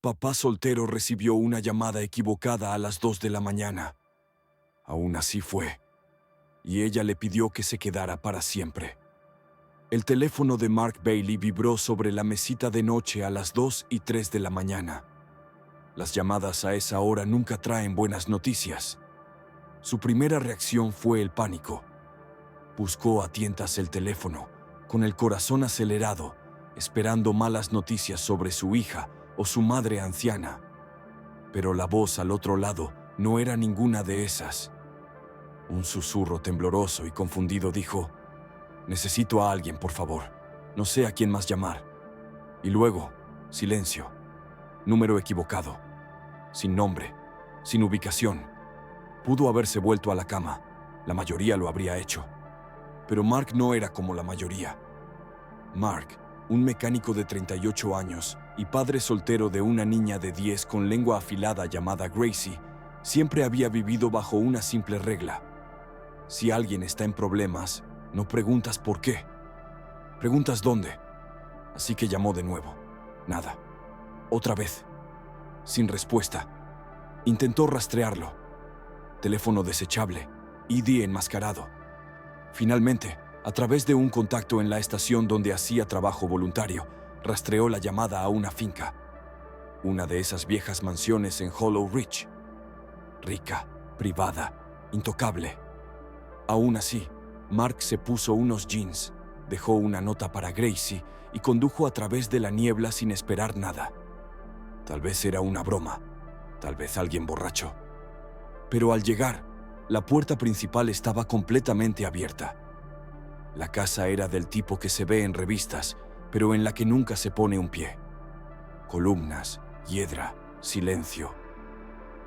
Papá soltero recibió una llamada equivocada a las 2 de la mañana. Aún así fue, y ella le pidió que se quedara para siempre. El teléfono de Mark Bailey vibró sobre la mesita de noche a las 2 y 3 de la mañana. Las llamadas a esa hora nunca traen buenas noticias. Su primera reacción fue el pánico. Buscó a tientas el teléfono, con el corazón acelerado, esperando malas noticias sobre su hija o su madre anciana. Pero la voz al otro lado no era ninguna de esas. Un susurro tembloroso y confundido dijo: «Necesito a alguien, por favor. No sé a quién más llamar». Y luego, silencio. Número equivocado. Sin nombre. Sin ubicación. Pudo haberse vuelto a la cama. La mayoría lo habría hecho. Pero Mark no era como la mayoría. Mark, un mecánico de 38 años y padre soltero de una niña de 10 con lengua afilada llamada Gracie, siempre había vivido bajo una simple regla. Si alguien está en problemas, no preguntas por qué. Preguntas dónde. Así que llamó de nuevo. Nada. Otra vez. Sin respuesta. Intentó rastrearlo. Teléfono desechable. ID enmascarado. Finalmente, a través de un contacto en la estación donde hacía trabajo voluntario, rastreó la llamada a una finca. Una de esas viejas mansiones en Hollow Ridge. Rica, privada, intocable. Aún así, Mark se puso unos jeans, dejó una nota para Gracie y condujo a través de la niebla sin esperar nada. Tal vez era una broma, tal vez alguien borracho. Pero al llegar, la puerta principal estaba completamente abierta. La casa era del tipo que se ve en revistas, pero en la que nunca se pone un pie. Columnas, hiedra, silencio.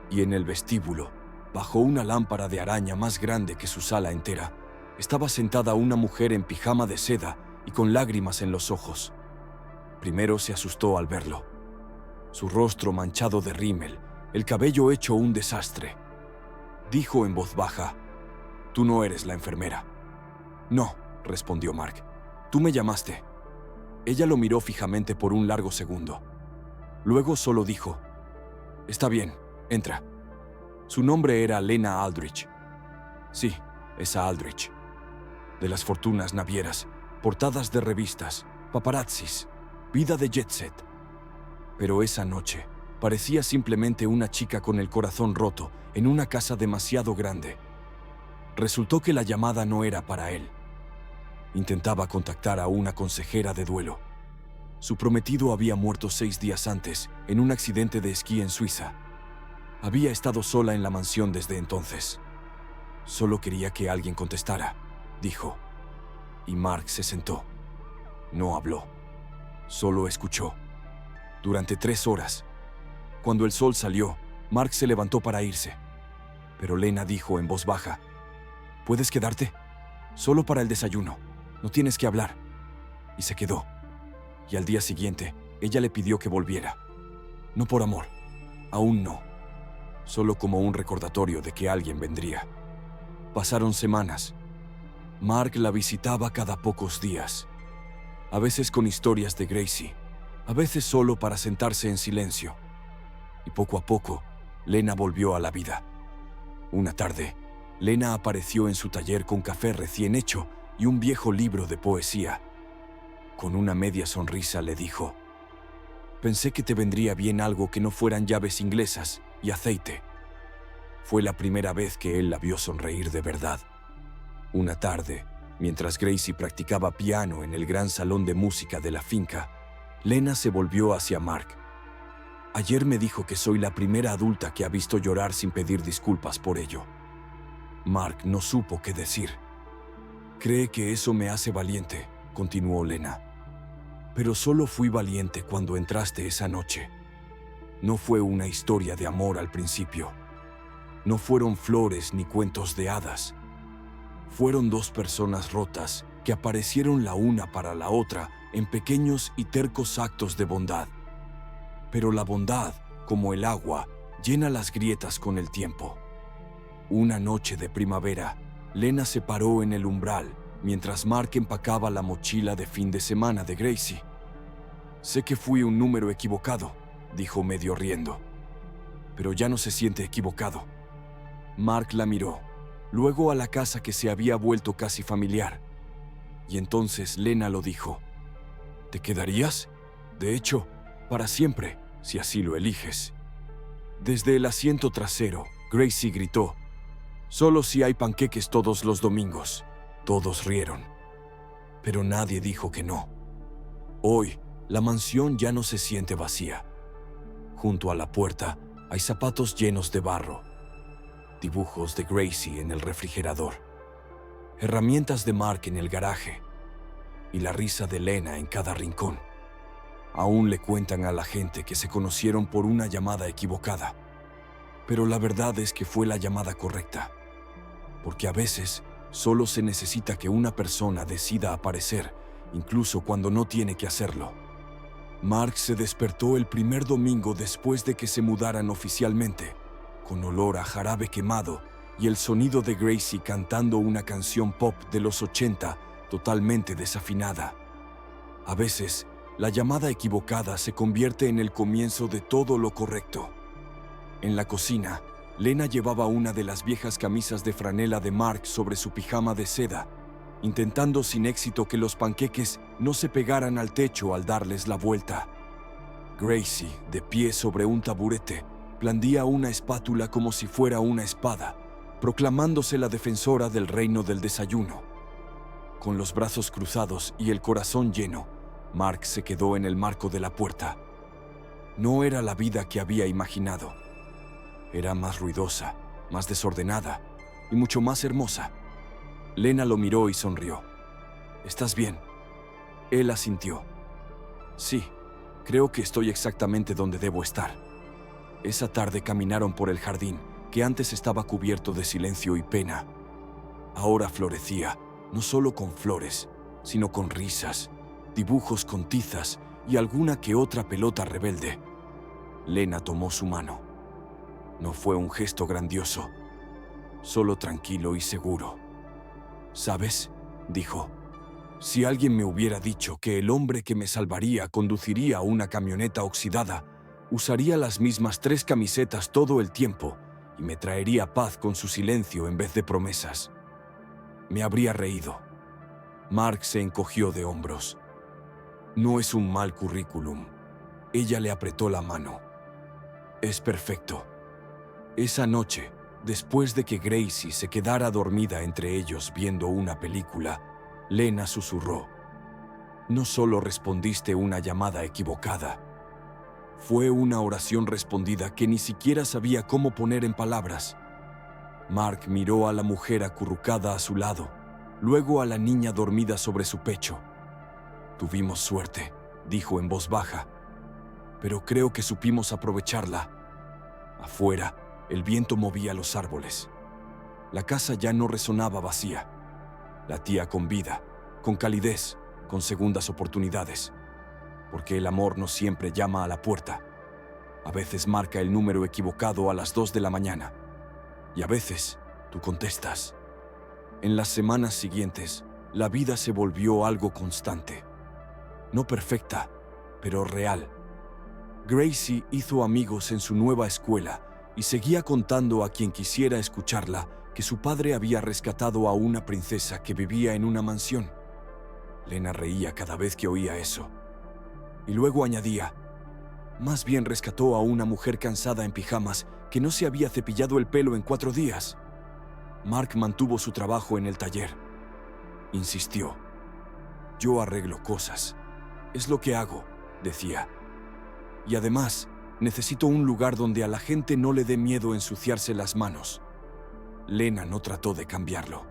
Y en el vestíbulo, bajo una lámpara de araña más grande que su sala entera, estaba sentada una mujer en pijama de seda y con lágrimas en los ojos. Primero se asustó al verlo. Su rostro manchado de rímel, el cabello hecho un desastre. Dijo en voz baja: «Tú no eres la enfermera». «No», respondió Mark. «Tú me llamaste». Ella lo miró fijamente por un largo segundo. Luego solo dijo: «Está bien, entra». Su nombre era Lena Aldrich. Sí, esa Aldrich. De las fortunas navieras, portadas de revistas, paparazzis, vida de jet set. Pero esa noche parecía simplemente una chica con el corazón roto en una casa demasiado grande. Resultó que la llamada no era para él. Intentaba contactar a una consejera de duelo. Su prometido había muerto 6 días antes en un accidente de esquí en Suiza. Había estado sola en la mansión desde entonces. Solo quería que alguien contestara, dijo. Y Mark se sentó. No habló. Solo escuchó. Durante 3 horas. Cuando el sol salió, Mark se levantó para irse. Pero Lena dijo en voz baja: «¿Puedes quedarte? Solo para el desayuno. No tienes que hablar». Y se quedó. Y al día siguiente, ella le pidió que volviera. No por amor. Aún no. Solo como un recordatorio de que alguien vendría. Pasaron semanas. Mark la visitaba cada pocos días. A veces con historias de Gracie. A veces solo para sentarse en silencio. Y poco a poco, Lena volvió a la vida. Una tarde, Lena apareció en su taller con café recién hecho y un viejo libro de poesía. Con una media sonrisa le dijo: «Pensé que te vendría bien algo que no fueran llaves inglesas y aceite». Fue la primera vez que él la vio sonreír de verdad. Una tarde, mientras Gracie practicaba piano en el gran salón de música de la finca, Lena se volvió hacia Mark. «Ayer me dijo que soy la primera adulta que ha visto llorar sin pedir disculpas por ello». Mark no supo qué decir. «Cree que eso me hace valiente», continuó Lena. «Pero solo fui valiente cuando entraste esa noche. No fue una historia de amor al principio. No fueron flores ni cuentos de hadas. Fueron 2 personas rotas que aparecieron la una para la otra en pequeños y tercos actos de bondad. Pero la bondad, como el agua, llena las grietas con el tiempo. Una noche de primavera, Lena se paró en el umbral mientras Mark empacaba la mochila de fin de semana de Gracie. «Sé que fui un número equivocado», dijo medio riendo. Pero ya no se siente equivocado. Mark la miró, luego a la casa que se había vuelto casi familiar. Y entonces Lena lo dijo. ¿Te quedarías? De hecho, para siempre, si así lo eliges. Desde el asiento trasero, Gracie gritó, «Solo si hay panqueques todos los domingos». Todos rieron, pero nadie dijo que no. Hoy, la mansión ya no se siente vacía. Junto a la puerta hay zapatos llenos de barro, dibujos de Gracie en el refrigerador, herramientas de Mark en el garaje y la risa de Lena en cada rincón. Aún le cuentan a la gente que se conocieron por una llamada equivocada, pero la verdad es que fue la llamada correcta, porque a veces solo se necesita que una persona decida aparecer, incluso cuando no tiene que hacerlo. Mark se despertó el primer domingo después de que se mudaran oficialmente, con olor a jarabe quemado y el sonido de Gracie cantando una canción pop de los 80 totalmente desafinada. A veces, la llamada equivocada se convierte en el comienzo de todo lo correcto. En la cocina, Lena llevaba una de las viejas camisas de franela de Mark sobre su pijama de seda, intentando sin éxito que los panqueques no se pegaran al techo al darles la vuelta. Gracie, de pie sobre un taburete, blandía una espátula como si fuera una espada, proclamándose la defensora del reino del desayuno. Con los brazos cruzados y el corazón lleno, Mark se quedó en el marco de la puerta. No era la vida que había imaginado. Era más ruidosa, más desordenada y mucho más hermosa. Lena lo miró y sonrió. «¿Estás bien?» Él asintió. «Sí, creo que estoy exactamente donde debo estar». Esa tarde caminaron por el jardín, que antes estaba cubierto de silencio y pena. Ahora florecía, no solo con flores, sino con risas, dibujos con tizas y alguna que otra pelota rebelde. Lena tomó su mano. No fue un gesto grandioso, solo tranquilo y seguro. «¿Sabes?», dijo, «si alguien me hubiera dicho que el hombre que me salvaría conduciría una camioneta oxidada, usaría las mismas 3 camisetas todo el tiempo y me traería paz con su silencio en vez de promesas, me habría reído». Mark se encogió de hombros. «No es un mal currículum». Ella le apretó la mano. «Es perfecto». Esa noche, después de que Gracie se quedara dormida entre ellos viendo una película, Lena susurró, «No solo respondiste una llamada equivocada, fue una oración respondida que ni siquiera sabía cómo poner en palabras». Mark miró a la mujer acurrucada a su lado, luego a la niña dormida sobre su pecho. «Tuvimos suerte», dijo en voz baja, «pero creo que supimos aprovecharla». Afuera, el viento movía los árboles. La casa ya no resonaba vacía. La tía con vida, con calidez, con segundas oportunidades. Porque el amor no siempre llama a la puerta. A veces marca el número equivocado a las 2 de la mañana. Y a veces tú contestas. En las semanas siguientes, la vida se volvió algo constante. No perfecta, pero real. Gracie hizo amigos en su nueva escuela y seguía contando a quien quisiera escucharla que su padre había rescatado a una princesa que vivía en una mansión. Lena reía cada vez que oía eso. Y luego añadía, «Más bien rescató a una mujer cansada en pijamas que no se había cepillado el pelo en 4 días». Mark mantuvo su trabajo en el taller. Insistió, «Yo arreglo cosas. Es lo que hago», decía. «Y además, necesito un lugar donde a la gente no le dé miedo ensuciarse las manos». Lena no trató de cambiarlo.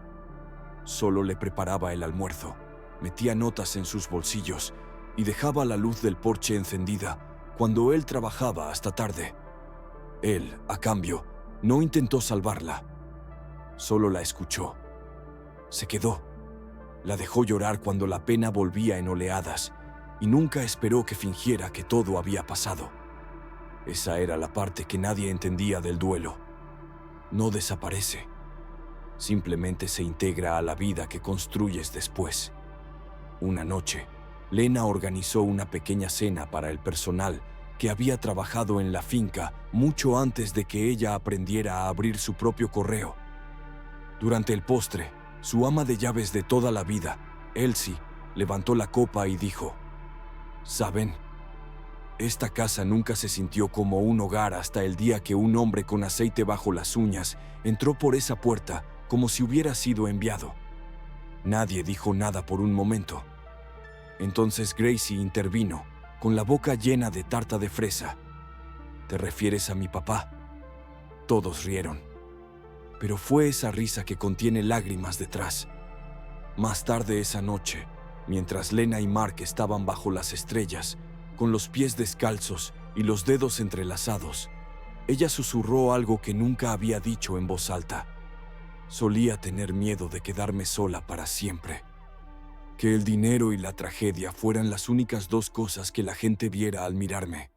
Solo le preparaba el almuerzo, metía notas en sus bolsillos y dejaba la luz del porche encendida cuando él trabajaba hasta tarde. Él, a cambio, no intentó salvarla. Solo la escuchó. Se quedó. La dejó llorar cuando la pena volvía en oleadas y nunca esperó que fingiera que todo había pasado. Esa era la parte que nadie entendía del duelo. No desaparece. Simplemente se integra a la vida que construyes después. Una noche, Lena organizó una pequeña cena para el personal que había trabajado en la finca mucho antes de que ella aprendiera a abrir su propio correo. Durante el postre, su ama de llaves de toda la vida, Elsie, levantó la copa y dijo: «¿Saben? Esta casa nunca se sintió como un hogar hasta el día que un hombre con aceite bajo las uñas entró por esa puerta como si hubiera sido enviado». Nadie dijo nada por un momento. Entonces Gracie intervino, con la boca llena de tarta de fresa. «¿Te refieres a mi papá?». Todos rieron. Pero fue esa risa que contiene lágrimas detrás. Más tarde esa noche, mientras Lena y Mark estaban bajo las estrellas, con los pies descalzos y los dedos entrelazados, ella susurró algo que nunca había dicho en voz alta. «Solía tener miedo de quedarme sola para siempre. Que el dinero y la tragedia fueran las únicas dos cosas que la gente viera al mirarme».